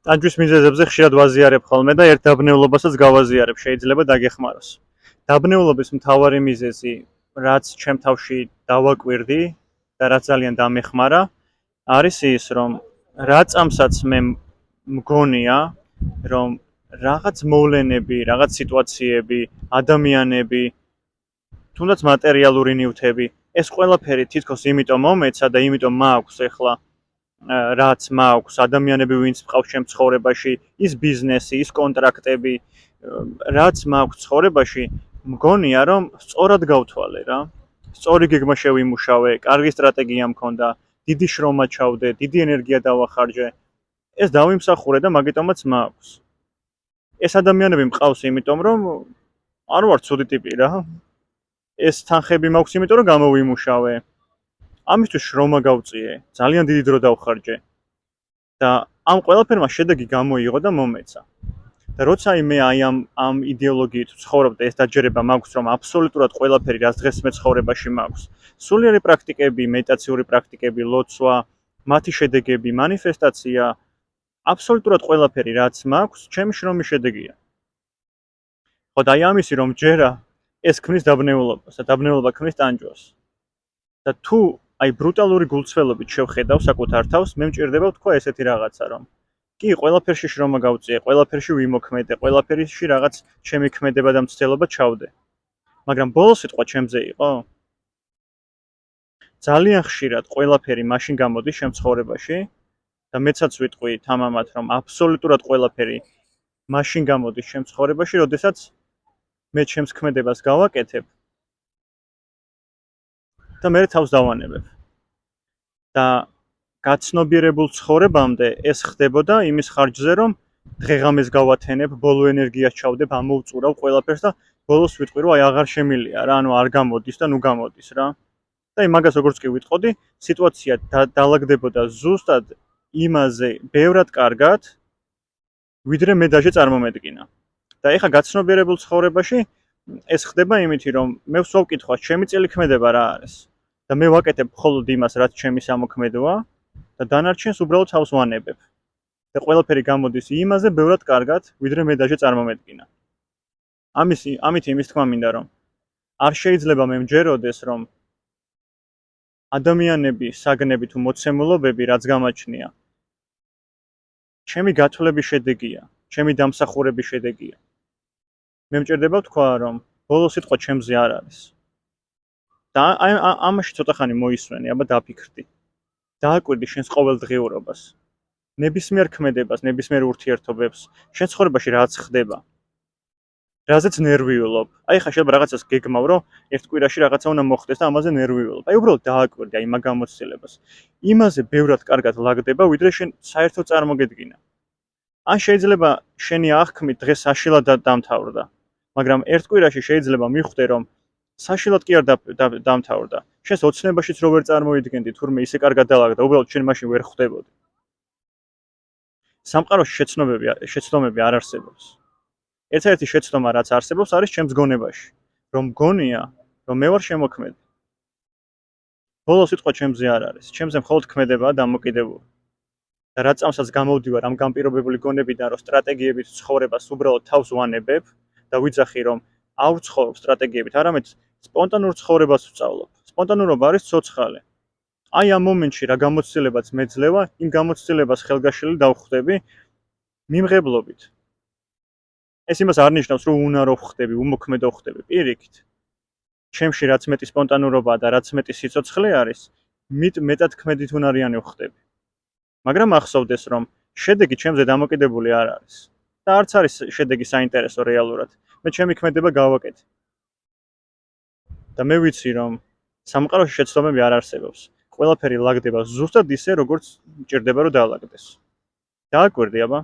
ტანჯვის მიზეზებზე ხშირად ვაზიარებ ხოლმე და ერთ დაბნეულობასაც გავაზიარებ, შეიძლება დაგეხმაროს. დაბნეულობის მთავარი მიზეზი, რაც ჩემ თავში დავაკვირდი და რაც ძალიან დამეხმარა, არის ის, რომ რა წამსაც მე მგონია, რომ რაღაც მოვლენები, რაღაც სიტუაციები, ადამიანები, თუნდაც მატერიალური ნივთები, ეს ყველაფერი თითქოს იმიტომ მომეცა და იმიტომ მაქვს ახლა რაც მაქვს ადამიანები ვინც მყავს ჩემ ცხოვრებაში, ის ბიზნესი, ის კონტრაქტები, რაც მაქვს ცხოვრებაში, მგონია რომ სწორად გავთვალე რა. სწორი გეგმა შევიმუშავე, კარგი სტრატეგია მქონდა, დიდი შრომა ჩავდე, დიდი ენერგია დავახარჯე. ეს დავიმსახურე და მაგიტომაც მაქვს. ეს ადამიანები მყავს იმიტომ რომ არ ვარ ცუდი ტიპი რა. ეს თანხები მაქვს იმიტომ რომ გამოვიმუშავე. ამისთვის შრომა გავწიე, ძალიან დიდი დრო დავხარჯე და ამ ყველაფერმა შედეგი გამოიღო და მომეცა. და როცა მე ამ იდეოლოგიით ვცხოვრობ და ეს დაჯერება მაქვს, რომ აბსოლუტურად ყველაფერი, რაც დღეს მე ცხოვრებაში მაქვს, სულიერი პრაქტიკები, მედიტაციური პრაქტიკები, ლოცვა, მათი შედეგები, მანიფესტაცია, აბსოლუტურად ყველაფერი, რაც მაქვს, ჩემი შრომის შედეგია. ხო და ამისი რომ ჯერა ეს ქმნის დაბნეულობას და დაბნეულობა ქმნის ტანჯვას. და თუ აი ბრუტალური გულწრფელობით შევხედავ საკუთარ თავს, მე მჭირდება ვთქვა ესეთი რაღაცა, რომ კი, ყველაფერში შრომა გავწიე, ყველაფერში ვიმოქმედე, ყველაფერში რაღაც ჩემი ქმედება და მცდელობა ჩავდე. მაგრამ ბოლო სიტყვა ჩემზე იყო? ძალიან ხშირად ყველაფერი მაშინ გამოდის ჩემ ცხოვრებაში და მეცაც ვიტყვი თამამად, რომ აბსოლუტურად ყველაფერი მაშინ გამოდის ჩემ ცხოვრებაში, როდესაც მე ჩემს ქმედებას გავაკეთებ და მე თავს დავანებებ. და გაცნობიერებულ ცხოვრებამდე ეს ხდებოდა იმის ხარჯზე, რომ დღეღამეს გავათენებ, ბოლო ენერგიას ჩავდებ, ამოვწურავ ყველაფერს და ბოლოს ვიტყვი, რომ აი აღარ შემილია რა, ანუ არ გამოდის და ნუ გამოდის რა. და აი მაგას როგორც კი ვიტყოდი, სიტუაცია დაალაგდებოდა ზუსტად იმაზე ბევრად კარგად, ვიდრე მე დაჟე წარმომედგინა. და ეხა გაცნობიერებულ ცხოვრებაში ეს ხდება იმითი, რომ მე ვსვავ კითხვას, ჩემი წელი ქმედება რა არის? და მე ვაკეთებ მხოლოდ იმას, რაც ჩემი სამოქმედოა და დანარჩენს უბრალოდ თავს ვანებებ. და ყველაფერი გამოდის იმაზე ბევრად კარგად, ვიდრე მე დაჟე წარმომედგინა. ამით იმის თქმა მინდა, რომ არ შეიძლება მე მჯეროდეს, რომ ადამიანები, საგნები თუ მოცემულობები რაც გამაჩნია, ჩემი გათვლების შედეგია, ჩემი დამსახურების შედეგია. მე მჭირდება ვთქვა, რომ ბოლო სიტყვა ჩემზე არ არის. და ამაში ცოტა ხანი მოისმენი, აბა დაფიქრდი. დააკვირდი შენს ყოველდღიურობას, ნებისმიერ ქმედებას, ნებისმიერ ურთიერთობებს, შენ ცხოვრებაში რაც ხდება. რაზეც ნერვიულობ. აი ხა შეიძლება რაღაცას გეგმავ, რომ ერთ კვირაში რაღაცა უნდა მოხდეს და ამაზე ნერვიულობ. აი უბრალოდ დააკვირდი აი მაგ გამოცდილებას. იმაზე ბევრად კარგად ლაგდება, ვიდრე შენ საერთოდ წარმოგედგინა. ან შეიძლება შენი აღქმით დღეს საშილად დამთავრდა, მაგრამ ერთ კვირაში შეიძლება მიხვდე, რომ საშილად კი არ დამთავრდა. შენს ოცნებაშიც რო ვერ წარმოიდგენდი, თურმე ისე კარგად დალაგდა, უბრალოდ შენ მაშინ ვერ ხვდებოდი. სამყაროში შეცდომები არ არსებობს. ერთ-ერთი შეცდომა რაც არსებობს არის ჩემს გონებაში, რომ მგონია, რომ მე ვარ შემოქმედი. ბოლო სიტყვა ჩემზე არ არის, ჩემზე მხოლოდ ქმედებაა დამოკიდებული. და რა წამსაც გამოვდივარ ამ განპირობებული გონებიდან, რომ სტრატეგიებით ცხოვრებას უბრალოდ თავს ვანებებ და ვიძახი, რომ არ ვცხოვრობ სტრატეგიებით, არამედ სპონტანურ ცხოვრებას ვსწავლობ. სპონტანურობა არის ცოცხალი. აი ამ მომენტში რა გამოცდილებაც მეძლევა, იმ გამოცდილებას ხელგაშლილი დავხვდები მიმღებლობით. ეს იმას არ ნიშნავს, რომ უნარო ხდები, უმოქმედო ხდები, პირიქით. ჩემში რაც მეტი სპონტანურობაა და რაც მეტი სიცოცხლე არის, მეტად ქმედით უნარიანი ხდები. მაგრამ ახსოვდეს, რომ შედეგი ჩემზე დამოკიდებული არ არის. და არც არის შედეგი საინტერესო რეალურად. მე ჩემი ქმედება გავაკეთე. და მე ვიცი, რომ სამყაროში შეცდომები არ არსებობს. ყველაფერი ლაგდება ზუსტად ისე, როგორც მჭირდება, რომ დაალაგდეს. დააკვირდი, აბა.